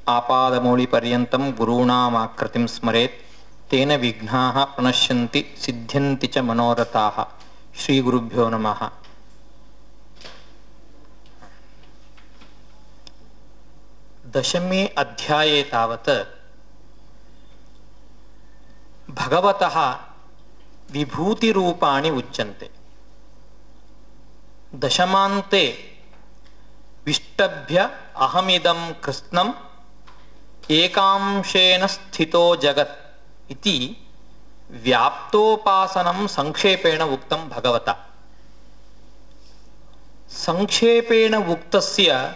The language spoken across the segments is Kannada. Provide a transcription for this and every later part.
आपादमौलिपर्यन्तं गुरूणामाकृतिं स्मरेत् तेन विघ्नाः प्रणश्यन्ति सिद्ध्यन्ति च मनोरथाः। श्रीगुरुभ्यो नमः। दशमे अध्याये तावत् भगवतः विभूतिरूपाणि उच्यन्ते। दशमान्ते विष्टभ्य अहमिदं कृत्स्नम् एकांशेन स्थितो जगत् इति व्याप्तोपासनं संक्षेपेण उक्तं भगवता। संक्षेपेण उक्तस्य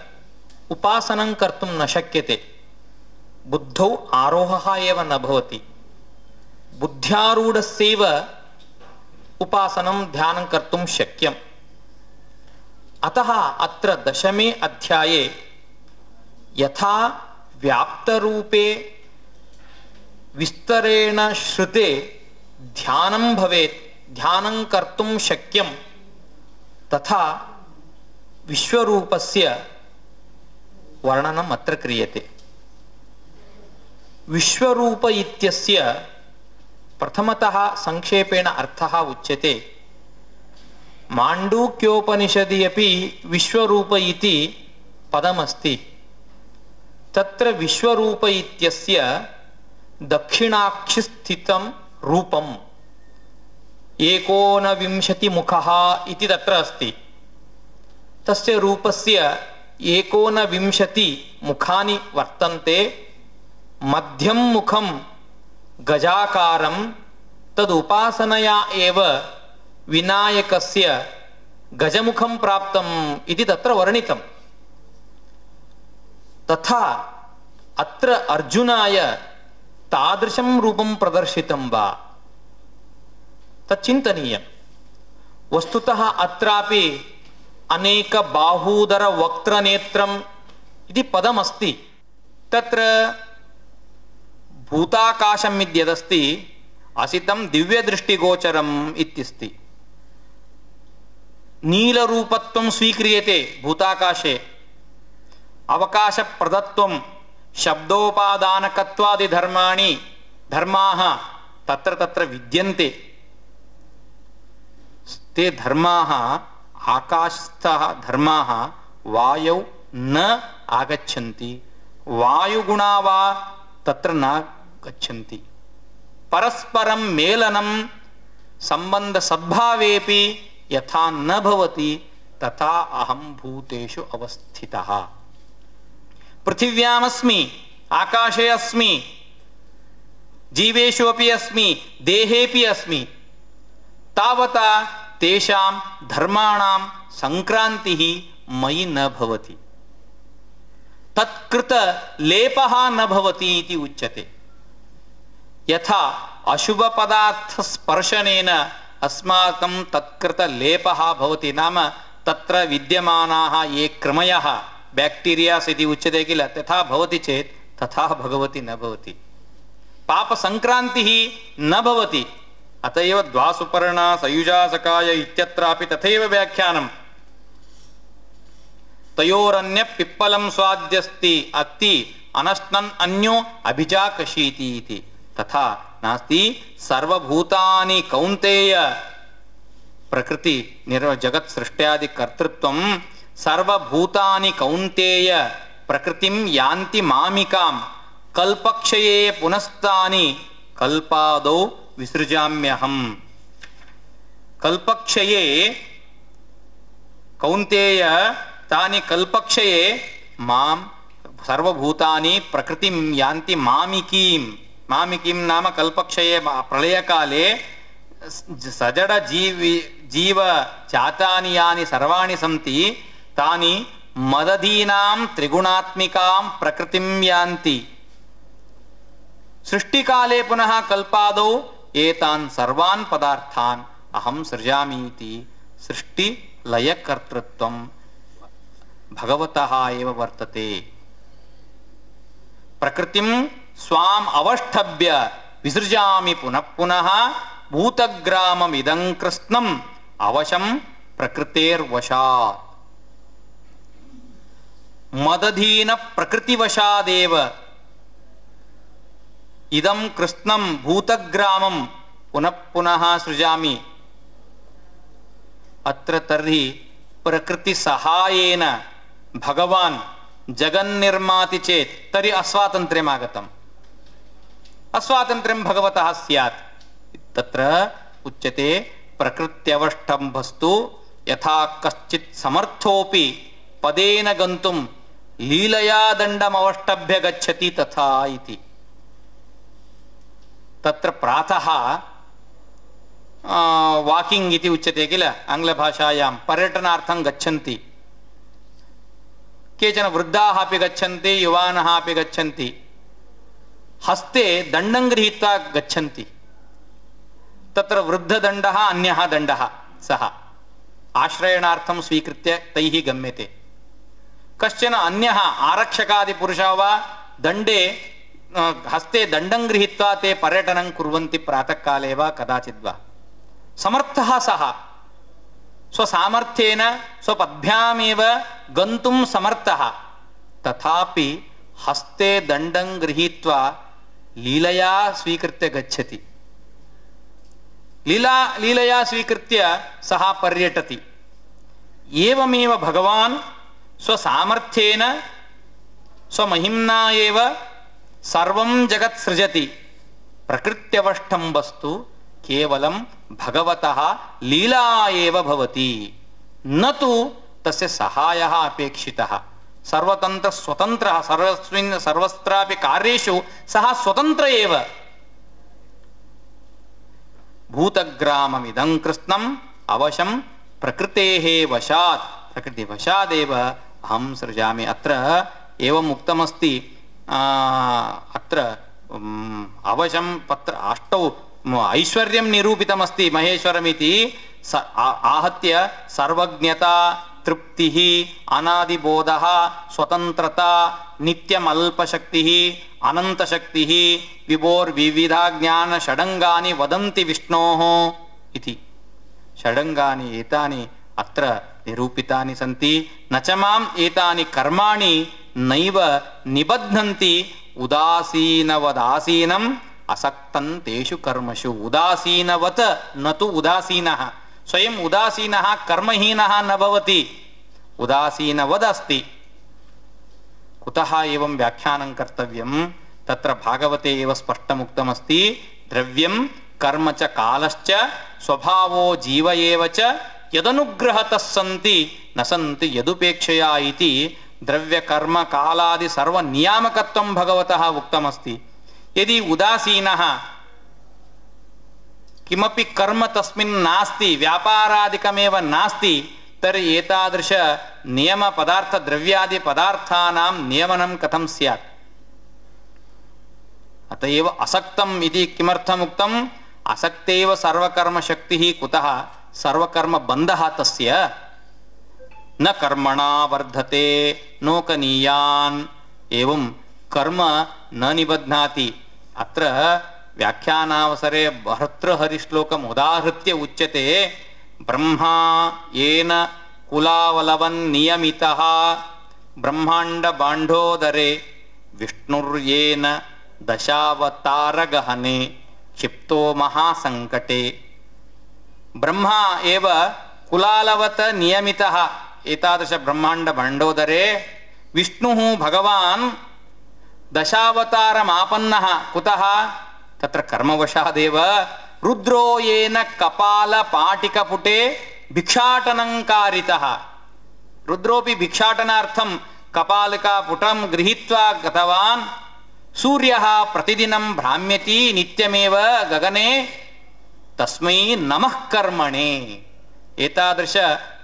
उपासनं कर्तुं न शक्यते। बुद्धौ आरोहः एव न भवति। बुद्ध्यारूढस्यैव उपासनं ध्यानं कर्तुं शक्यम्। अतः अत्र दशमे अध्याये यथा व्याप्तरूपे विस्तरेण श्रुते ध्यानं भवेत्, ध्यानं कर्तुं शक्यं, तथा विश्वरूपस्य वर्णनम् अत्र क्रियते। विश्वरूप इत्यस्य प्रथमतः संक्षेपेण अर्थः उच्यते। माण्डूक्योपनिषदि अपि विश्वरूप इति पदमस्ति। तत्र विश्वरूप इत्यस्य दक्षिणाक्षिस्थितं रूपम् एकोनविंशतिमुखः इति तत्र अस्ति। तस्य रूपस्य 19 मुखानि वर्तन्ते। मध्यं मुखं गजाकारं, तदुपासनया एव विनायकस्य गजमुखं प्राप्तम् इति तत्र वर्णितम्। तथा अत्र अर्जुनाय तादृशं रूपं प्रदर्शितं वा तच्चिन्तनीयम्। वस्तुतः अत्रापि अनेक बाहूदर वक्त्रनेत्रम् इति पदमस्ति। तत्र भूताकाशम् इत्यदस्ति, असितं दिव्यदृष्टिगोचरम् इत्यस्ति। नीलरूपत्वं स्वीक्रियते भूताकाशे। अवकाशप्रदत्वं शब्दोपादानकत्वादिधर्माणि धर्माः तत्र तत्र विद्यन्ते। ते धर्माः आकाशस्थः धर्माः वायौ न आगच्छन्ति। वायुगुणा वा तत्र न गच्छन्ति। परस्परं मेलनं संबंध सद्भावेपि यथा न भवति तथा अहं भूतेषु अवस्थितः। पृथिव्यामस्मि, आकाशे अस्मि, जीवेषु अपि अस्मि, देहेपि अस्मि। तावता तेषां धर्माणां संक्रान्तिः मयि न भवति। तत्कृत लेपः न भवति इति उच्यते। यथा अशुभ पदार्थ स्पर्शनेन अस्माकं तत्कृत लेपः भवति, नाम तत्र विद्यमानाः ये क्रमयः बैक्टीरियास् इति उच्यते किल, तथा भवति चेत् तथा भगवति न भवति। पाप संक्रान्तिः न भवति। अत एव द्वासुपर्णा सयुजा सकाय इत्यत्रापि तथैव व्याख्यानम्। तयोरन्य पिप्पलं स्वाद्यस्ति अत्ति अनश्नन् अन्यो अभिजाकशीति इति। तथा नास्ति। सर्वभूतानि कौन्तेय प्रकृति जगत् सृष्ट्यादि कर्तृत्वं सर्वभूतानि कौन्तेय प्रकृतिं यान्ति मामिकां कल्पक्षये पुनस्तानि कल्पादौ विसृजाम्यहम्। कल्पक्षये कौन्तेय तानि कल्पक्षये मां सर्वभूतानि प्रकृतिं यान्ति मामिकीं। मामिकीं नाम कल्पक्षये प्रलयकाले सजड जीव जातानि यानि सर्वाणि सन्ति तानि मदधीनां त्रिगुणात्मिकां प्रकृतिं यान्ति। सृष्टिकाले पुनः कल्पादौ एतान् सर्वान् पदार्थान् अहं सृजामि इति सृष्टि लय कर्तृत्वं भगवतः एव वर्तते। प्रकृतिं स्वाम् अवष्टभ्य विसृजामि पुनः पुनः भूतग्राममिदं कृत्स्नम् अवशं प्रकृतेर्वशात्। ಮದಧೀನ ಪ್ರಕೃತಿವಶಾದೇವ ಇದಂ ಕೃಷ್ಣಂ ಭೂತಗ್ರಾಮಂ ಪುನಃ ಪುನಃ ಸೃಜಾಮಿ ಅತ್ರ ತರ್ಹಿ ಪ್ರಕೃತಿ ಸಹಾಯೇನ ಭಗವಾನ್ ಜಗನ್ನಿರ್ಮಾತಿ ಚೇತ್ ತರ್ಹಿ ಅಸ್ವಾತಂತ್ರ್ಯಂ ಆಗತಂ ಅಸ್ವಾತಂತ್ರ್ಯಂ ಭಗವತಃ ಸ್ಯಾತ್ ತತ್ರ ಉಚ್ಯತೆ ಪ್ರಕೃತ್ಯವಷ್ಟಂಭಸ್ತು ಯಥಾ ಕಶ್ಚಿತ್ ಸಮರ್ಥೋಪಿ ಪದೇನ ಗಂತುಂ ಲೀಲಯಾ ದಂಡಮವಷ್ಟಭ್ಯ ಗಚ್ಚತಿ ತಥಾ ಇತಿ ತತ್ರ ಪ್ರಾತಃ ವಾಕಿಂಗ್ ಇತಿ ಉಚ್ಯತೆ ಕಿಲ ಆಂಗ್ಲಭಾಷಾಯಾಂ ಪರ್ಯಟನಾರ್ಥಂ ಗಚ್ಚಂತಿ ಕೇಚನ ವೃದ್ಧಾಃ ಅಪಿ ಗಚ್ಚಂತಿ ಯುವಾನಃ ಅಪಿ ಗಚ್ಚಂತಿ ಹಸ್ತೆ ದಂಡಂ ಗೃಹೀತ್ವಾ ಗಚ್ಚಂತಿ ತತ್ರ ವೃದ್ಧದಂಡಃ ಅನ್ಯಃ ದಂಡಃ ಸಹ ಆಶ್ರಯಣಾರ್ಥಂ ಸ್ವೀಕೃತ್ಯ ತೈಃ ಗಮ್ಯತೆ ಕಶ್ಚನ ಅನ್ಯಃ ಆರಕ್ಷಕಾದಿಪುರುಷಃ ವಾ ದಂಡೇ ಹಸ್ತೆ ದಂಡಂ ಗೃಹೀತ್ವಾ ತೇ ಪರ್ಯಟನಂ ಕುರ್ವಂತಿ ಪ್ರಾತಃ ಕಾಲೇ ವಾ ಕದಾಚಿತ್ ವಾ ಸಮರ್ಥಃ ಸಹ ಸ್ವಸಾಮರ್ಥ್ಯೇನ ಸ್ವಪದ್ಭ್ಯಾಮೇವ ಗಂತುಂ ಸಮರ್ಥಃ ತಥಾಪಿ ಹಸ್ತೆ ದಂಡಂ ಗೃಹೀತ್ವಾ ಲೀಲಯಾ ಸ್ವೀಕೃತ್ಯ ಗಚ್ಚತಿ ಲೀಲಯಾ ಸ್ವೀಕೃತ್ಯ ಸಹ ಪರ್ಯಟತಿ ಏವಮೇವ ಭಗವಾನ್ ಸ್ವಸಾಮರ್ಥ್ಯೇನ ಸ್ವಮಹಿಮ್ನಾ ಏವ ಸರ್ವಂ ಜಗತ್ ಸೃಜತಿ ಪ್ರಕೃತ್ಯವಷ್ಟಂ ವಸ್ತು ಕೇವಲಂ ಭಗವತಃ ಲೀಲಾ ಏವ ಭವತಿ ನ ತು ತಸ್ಯ ಸಹಾಯಃ ಅಪೇಕ್ಷಿತಃ ಸರ್ವತಂತ್ರ ಸ್ವತಂತ್ರ ಸರ್ವಸ್ತ್ರಾಪಿ ಕಾರ್ಯೇಷು ಸಹ ಸ್ವತಂತ್ರ ಏವ ಭೂತಗ್ರಾಮಮಿದಂ ಕೃಷ್ಣಂ ಅವಶಂ ಪ್ರಕೃತೇಃ ವಶಾತ್ ಪ್ರಕೃತಿ ವಶಾದೇವ ಅಹಂ ಸೃಜಾಮಿ ಅತ್ರ ಏವಂ ಉಕ್ತಮಸ್ತಿ ಅತ್ರ ಅವಶಂ ಪತ್ರ ಅಷ್ಟೌ ಐಶ್ವರ್ಯಂ ನಿರೂಪಿತಮಸ್ತಿ ಮಹೇಶ್ವರಮಿತಿ आहत्य सर्वज्ञता तृप्ति अनादिबोध स्वतंत्रता नित्यमल्पशक्ति अनंतशक्ति विभोर्विविधा ज्ञान षडंगानि वदन्ति विष्णोः इति षडंगानि एतानि अत्र निरूपितानि सन्ति न च माम् एतानि कर्माणि नैव निबध्नन्ति उदासीनवदासीनम् असक्तं तेषु कर्मसु उदासीनवत् न तु उदासीनः स्वयं उदासीनः कर्महीनः न भवति उदासीनवदस्ति कुतः एवं व्याख्यानं कर्तव्यं तत्र भागवते एव स्पष्टमुक्तमस्ति द्रव्यं कर्म च कालश्च स्वभावो जीव एव च यदनुग्रहतः सन्ति न सन्ति यदुपेक्षया इति द्रव्य कर्म कालादि सर्व नियामकत्वं भगवतः उक्तमस्ति यदि उदासीनः किमपि कर्म तस्मिन् नास्ति व्यापारादिकमेव नास्ति तर्हि एतादृश नियम पदार्थ द्रव्यादि पदार्थानां नियमनं कथं स्यात् अतएव असक्तम् इति किमर्थम् उक्तम् असक्तेव सर्वकर्म शक्तिः कुतः सर्वकर्म बन्धः तस्य न कर्मणा वर्धते नोकनीयान् एवं कर्म न निबध्नाति अत्र व्याख्यानावसरे भर्तृहरिश्लोकम् उदाहृत्य उच्यते ब्रह्मा येन कुलावलवन् नियमितः ब्रह्मांड बांडोदरे विष्णुर्येन दशावतारगहने क्षिप्तो महासंकटे ब्रह्मा एव कुलालवत नियमितः एतादृश ब्रह्मांड बांडोदरे विष्णुः भगवान् दशावतारमापन्नः कुतः तत्र कर्मवशादेव रुद्रो येन कपालपाटिकपुटे भिक्षाटनं कारितः रुद्रोपि भिक्षाटनार्थं कपालिकापुटं गृहीत्वा गतवान् सूर्यः प्रतिदिनं भ्राम्यति नित्यमेव गगने तस्मै नमः कर्मणे एतादृश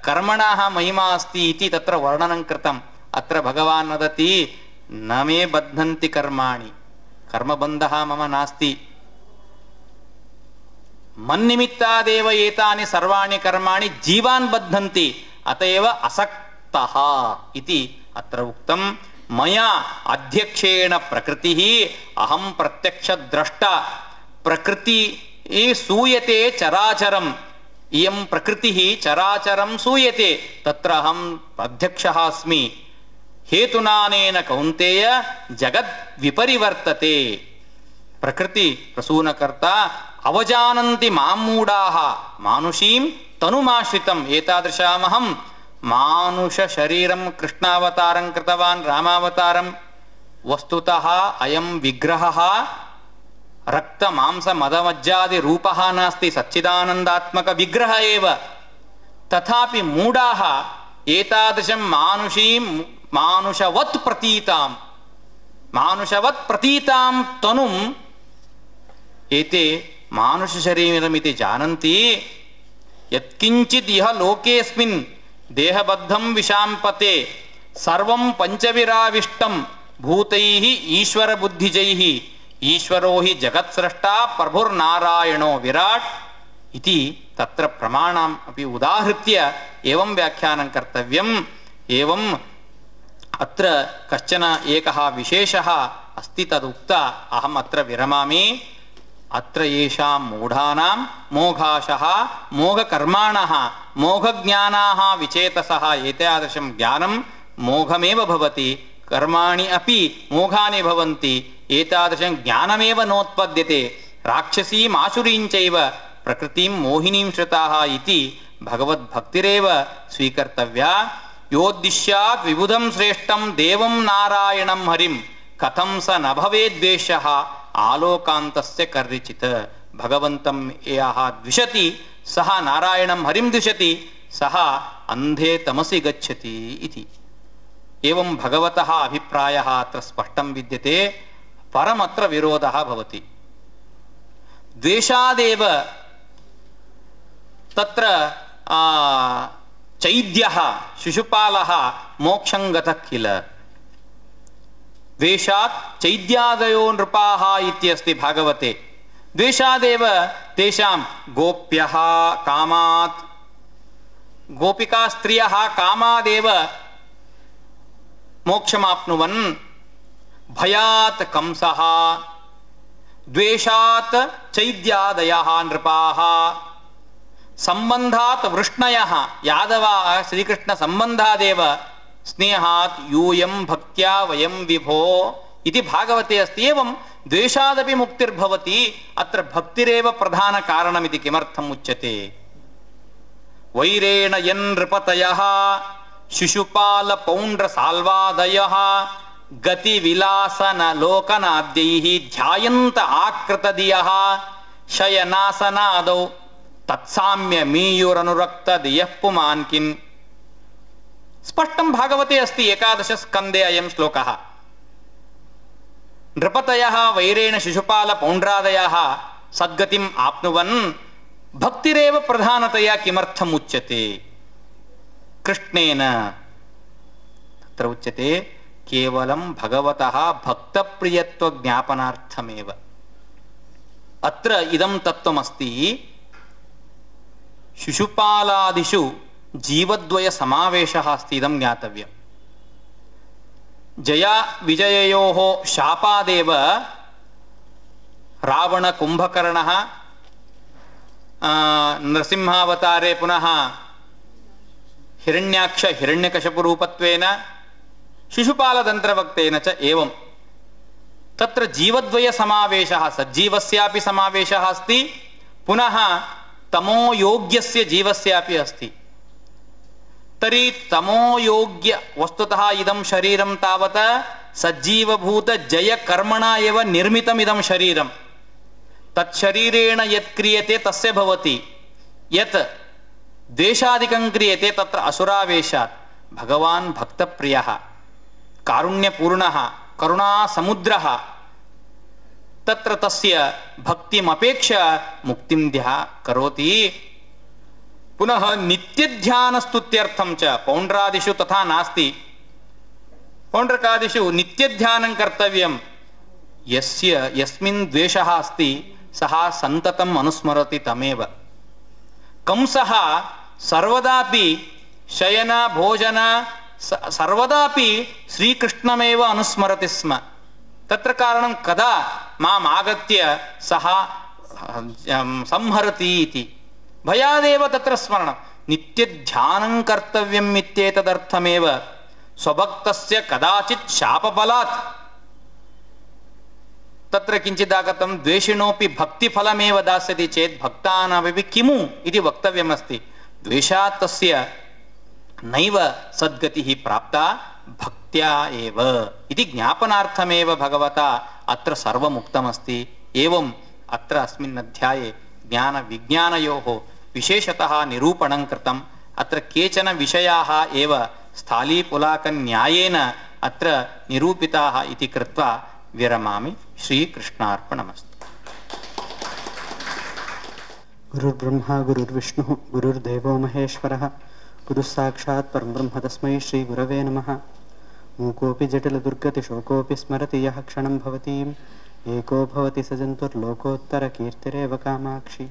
कर्मणः महिमा अस्ति इति तत्र वर्णनं कृतम् अत्र भगवान् वदति न मे बध्नन्ति कर्माणि कर्मबन्धः मम नास्ति मन्निमित्तादेव एतानि सर्वाणि कर्माणि जीवान् बध्नन्ति अतएव असक्तः इति अत्र उक्तं मया अध्यक्षेण प्रकृतिः अहं प्रत्यक्षद्रष्टा प्रकृति सूयते चराचरम् इयं प्रकृतिः चराचरं सूयते तत्र अहम् अध्यक्षः अस्मि ಹೇತುನಾನೇನ ಕೌಂತೆಯ ಜಗದ್ ವಿಪರಿವರ್ತತೆ. ಪ್ರಕೃತಿ ಪ್ರಸೂನಕರ್ತ ಅವಜಾನಂತಿ ಮಾಮೂಢಾಃ ಮಾನುಷೀಂ ತನುಮಾಶ್ರಿತಂ ಏತಾದೃಶಾಮಹಂ ಮಾನುಷ ಶರೀರಂ ಕೃಷ್ಣಾವತಾರಂ ಕೃತವಾನ್ ರಾಮಾವತಾರಂ ವಸ್ತುತಃ ಅಯಂ ವಿಗ್ರಹಃ ರಕ್ತ ಮಾಂಸ ಮದಮಜ್ಜಾದಿ ರೂಪಃ ನಾಸ್ತಿ ಸಚ್ಚಿದಾನಂದಾತ್ಮಕ ವಿಗ್ರಹ ಏವ. ತಥಾಪಿ ಮೂಢಾಃ ಏತಾದೃಶಂ ಮಾನುಷೀಂ ಮಾನುಷವತ್ ಪ್ರತೀತಾಂ ತನುಂ ಏತೆ ಮಾನುಷ ಶರೀರಮಿತಿ ಜಾನಂತಿ ಯತ್ಕಿಂಚಿತ್ ಇಹ ಲೋಕೇಸ್ಮಿನ್ ದೇಹಬದ್ಧಂ ವಿಷಾಂಪತೆ ಸರ್ವಂ ಪಂಚವಿರಾವಿಷ್ಟಂ ಭೂತೈಃ ಈಶ್ವರ ಬುದ್ಧಿಜೈಃ ಈಶ್ವರೋ ಹಿ ಜಗತ್ಸ್ರಷ್ಟಾ ಪ್ರಭುರ್ನಾರಾಯಣೋ ವಿರಾಟ್ ಇತಿ ತತ್ರ ಪ್ರಮಾಣಂ ಅಪಿ ಉದಾಹೃತ್ಯ ಏವಂ ವ್ಯಾಖ್ಯಾನಂ ಕರ್ತವ್ಯಂ. ಏವಂ ಅತ್ರ ಕಶ್ಚನ ಏಕಃ ವಿಶೇಷಃ ಅಸ್ತಿ ತದುಕ್ತ ಅಹಂ ಅತ್ರ ವಿರಮಾಮಿ. ಅತ್ರ ಯೇಷಾಂ ಮೂಢಾನಾಂ ಮೋಘಾಶಃ ಮೋಘಕರ್ಮಾಣಃ ಮೋಘಜ್ಞಾನಾಃ ವಿಚೇತಸಃ ಏತಾದೃಶಂ ಜ್ಞಾನಂ ಮೋಘಮೇವ ಭವತಿ ಕರ್ಮಾಣಿ ಅಪಿ ಮೋಘಾನಿ ಭವಂತಿ ಏತಾದೃಶಂ ಜ್ಞಾನಮೇವ ನೋತ್ಪದ್ಯತೆ ರಾಕ್ಷಸೀಂ ಆಸುರೀಂಚೈವ ಪ್ರಕೃತಿಂ ಮೋಹಿನೀಂ ಶ್ರುತಾಃ ಇತಿ ಭಗವದ್ಭಕ್ತಿರೇವ ಸ್ವೀಕರ್ತವ್ಯಾ. ಯೋದ್ದಿಶ್ಯಾತ್ ವಿಬುಧಂ ಶ್ರೇಷ್ಠಂ ದೇವಂ ನಾರಾಯಣಂ ಹರಿಂ ಕಥಂ ಸ ನ ಭವೇದ್ವೇಷಃ ಆಲೋಕಾಂತಸ್ಯ ಕರ್ರಿಚಿತ್. ಭಗವಂತಂ ಯಃ ದ್ವಿಷತಿ ಸಹ ನಾರಾಯಣಂ ಹರಿಂ ದ್ವಿಷತಿ ಸಹ ಅಂಧೇ ತಮಸಿ ಗಚ್ಚತಿ ಇತಿ. ಏವಂ ಭಗವತಃ ಅಭಿಪ್ರಾಯಃ ಅತ್ರ ಸ್ಪಷ್ಟಂ ವಿದ್ಯತೆ. ಪರಮತ್ರ ವಿರೋಧಃ ಭವತಿ. ದ್ವೇಷಾದೇವ ತತ್ರ ಚೈದ್ಯಃ ಶಿಶುಪಾಲಃ ಮೋಕ್ಷಂ ಗತಃ ಕಿಲ. ದ್ವೇಷಾತ್ ಚೈದ್ಯಾದಯೋ ನೃಪಾಃ ಇತ್ಯಸ್ತಿ ಭಾಗವತೆ. ದ್ವೇಷಾದೇವ ತೇಷಾಂ ಗೋಪ್ಯಃ ಕಾಮಾತ್ ಗೋಪಿಕಾ ಸ್ತ್ರಿಯಃ ಕಾಮಾದೇವ ಮೋಕ್ಷಮಾಪ್ನುವನ್. ಭಯಾತ್ ಕಂಸಃ ದ್ವೇಷಾತ್ ಚೈದ್ಯಾದಯಃ ನೃಪಾಃ ಸಂಬಂಧಾತ್ ವೃಷ್ಣಯಃ ಯಾದವಾಃ ಶ್ರೀಕೃಷ್ಣ ಸಂಬಂಧಾದೇವ ಸ್ನೇಹಾತ್ ಯೂಯಂ ಭಕ್ತ್ಯಾ ವಯಂ ವಿಭೋ ಇತಿ ಭಾಗವತೆ ಅಸ್ತಿ. ಏವಂ ದ್ವೇಷಾದಪಿ ಮುಕ್ತಿರ್ಭವತಿ. ಅತ್ರ ಭಕ್ತಿರೇವ ಪ್ರಧಾನ ಕಾರಣಮಿತಿ ಕಿಮರ್ಥಂ ಉಚ್ಯತೆ. ವೈರೇಣ ಯನ್ ನೃಪತಯಃ ಶಿಶುಪಾಲ ಪೌಂಡ್ರ ಸಾಲ್ವಾದಯಃ ಗತಿ ವಿಲಾಸನ ಲೋಕನಾದ್ಯೈಃ ಧ್ಯಾಯಂತ ಆಕೃತದಿಯಃ ಶಯನಾಸನಾದೌ ತತ್ಸಾಮ್ಯ ಮೀಯುರನುರಕ್ತ ದಿಯಃ ಪುಮಾನ್ಕಿನ್. ಸ್ಪಷ್ಟಂ ಭಾಗವತೆ ಅಸ್ತಿ ಏಕಾದಶ ಸ್ಕಂದೆ ಅಯಂ ಶ್ಲೋಕಃ. ನೃಪತಯಃ ವೈರೇಣ ಶಿಶುಪಾಲ ಪೌಂಡ್ರಾದಯಃ ಸದ್ಗತಿಂ ಆಪ್ನುವನ್ ಭಕ್ತಿರೇವ ಪ್ರಧಾನತಯಾ ಕಿಮರ್ಥಂ ಉಚ್ಯತೆ. ಕೃಷ್ಣೇನ ತತ್ರ ಉಚ್ಯತೆ ಕೇವಲಂ ಭಗವತಃ ಭಕ್ತಪ್ರಿಯತ್ವ ಜ್ಞಾಪನಾರ್ಥಮೇವ. ಅತ್ರ ಇದಂ ತತ್ವಮಸ್ತಿ. ಶಿಶುಪಾಲಾದಿಷು ಜೀವದ್ವಯ ಸಮಾವೇಶಃ ಅಸ್ತಿ ಇದಂ ಜ್ಞಾತವ್ಯಂ. ಜಯ ವಿಜಯಯೋಃ ಶಾಪಾದೇವ ರಾವಣ ಕುಂಭಕರ್ಣಃ ನರಸಿಂಹಾವತಾರೆ ಪುನಃ ಹಿರಣ್ಯಾಕ್ಷ ಹಿರಣ್ಯಕಶಪು ರೂಪತ್ವೇನ ಶಿಶುಪಾಲತಂತ್ರವಕ್ತೇನ ಚ ಏವಂ. ತತ್ರ ಜೀವದ್ವಯ ಸಮಾವೇಶಃ ಸಜ್ಜೀವಸ್ಯಾಪಿ ಸಮಾವೇಶಃ ಅಸ್ತಿ ಪುನಃ ತಮೋ ಯೋಗ್ಯಸ್ಯ ಜೀವಸ್ಯಾಪಿ ಅಸ್ತಿ. ತರ್हि ತಮೋ ಯೋಗ್ಯ ವಸ್ತುತಃ ಇದಂ ಶರೀರಂ ತಾವತ ಸಜ್ಜೀವಭೂತ ಜಯ ಕರ್ಮಣ ಏವ ನಿರ್ಮಿತಂ ಇದಂ ಶರೀರಂ. ತತ್ ಶರೀರೇಣ ಯತ್ ಕ್ರಿಯತೆ ತಸ್ಯ ಭವತಿ. ಯತ್ ದ್ವೇಷಾದಿಕಂ ಕ್ರಿಯತೆ ತತ್ರ ಅಸುರಾವೇಶಾತ್. ಭಗವಾನ್ ಭಕ್ತಪ್ರಿಯಃ ಕಾರುಣ್ಯಪೂರ್ಣಃ ಕರುಣಾ ಸಮುದ್ರಃ. ತತ್ರ ತಸ್ಯ ಭಕ್ತಿಮಪೇಕ್ಷ ಮುಕ್ತಿಂ ಕರೋತಿ. ಪುನಃ ನಿತ್ಯಧ್ಯಾನಸ್ತುತ್ಯರ್ಥಂ ಚ ಪೌಂಡ್ರಾದಿಷು ತಥಾ ನಾಸ್ತಿ. ಪೌಂಡ್ರಕಾದಿಷು ನಿತ್ಯಧ್ಯಾನಂ ಕರ್ತವ್ಯಂ. ಯಸ್ಯ ಯಸ್ಮಿನ್ ದ್ವೇಷಃ ಅಸ್ತಿ ಸಹ ಸಂತತಂ ಅನುಸ್ಮರತಿ ತಮೇವ. ಕಂಸಃ ಸರ್ವದಾಪಿ ಶಯನ ಭೋಜನ ಸರ್ವದಾಪಿ ಶ್ರೀಕೃಷ್ಣಮೇವ ಅನುಸ್ಮರತಿ ಸ್ಮ. ತತ್ರ ಕಾರಣಂ ಕದಾ ಮಾಂ ಆಗತ್ಯ ಸಹ ಸಂಹರತಿ ಇತಿ ಭಯಾದೇವ ತತ್ರ ಸ್ಮರಣಂ. ನಿತ್ಯಧ್ಯಾನಂ ಕರ್ತವ್ಯಂ ಇತ್ಯೇತದರ್ಥಮೇವ ಸ್ವಭಕ್ತಸ್ಯ ಕದಾಚಿತ್ ಶಾಪಫಲಾತ್ ತತ್ರ ಕಿಂಚಿದಾಗತಂ ದ್ವೇಷಿಣೋಪಿ ಭಕ್ತಿಫಲಮೇವ ದಾಸ್ಯತಿ ಚೇತ್ ಭಕ್ತಾನಾಮಪಿ ಕಿಮು ಇತಿ ವಕ್ತವ್ಯಮಸ್ತಿ ದ್ವೇಷಾತ್ ತಸ್ಯ ನೈವ ಸದ್ಗತಿಃ ಪ್ರಾಪ್ತಾ ಭಕ್ತ್ಯಾ ಏವ ಇತಿ ಜ್ಞಾಪನಾರ್ಥಮೇವ ಭಗವತಾ ಅತ್ರ ಸರ್ವಮುಕ್ತಮಸ್ತಿ ಏವಂ ಅತ್ರ ಅಸ್ಮಿನ್ ಅಧ್ಯಾಯೇ ಜ್ಞಾನ ವಿಜ್ಞಾನಯೋಃ ವಿಶೇಷತಃ ನಿರೂಪಣಂ ಕೃತಂ ಅತ್ರ ಕೇಚನ ವಿಷಯಾಃ ಏವ ಸ್ಥಾಲೀಪುಲಾಕನ್ಯಾಯೇನ ಅತ್ರ ನಿರೂಪಿತಾಃ ಇತಿ ಕೃತ್ವಾ ವಿರಮಾಮಿ. ಶ್ರೀಕೃಷ್ಣಾರ್ಪಣಮಸ್ತು. ಗುರುರ್ಬ್ರಹ್ಮ ಗುರುರ್ವಿಷ್ಣುಃ ಗುರುರ್ದೇವೋ ಮಹೇಶ್ವರಃ ಗುರುಃ ಸಾಕ್ಷಾತ್ ಪರಬ್ರಹ್ಮ ತಸ್ಮೈ ಶ್ರೀ ಗುರವೇ ನಮಃ. ಮೂಕೋಪಿ ಜಟಿಲದುರ್ಗತಿ ಶೋಕೋಪಿ ಸ್ಮರತಿ ಯಃ ಕ್ಷಣಂ ಭವತೀಂ ಏಕೋ ಭವತಿ ಸ ಜಂತುರ್ಲೋಕೋತ್ತರ ಕೀರ್ತಿರೇವ ಕಾಮಾಕ್ಷಿ.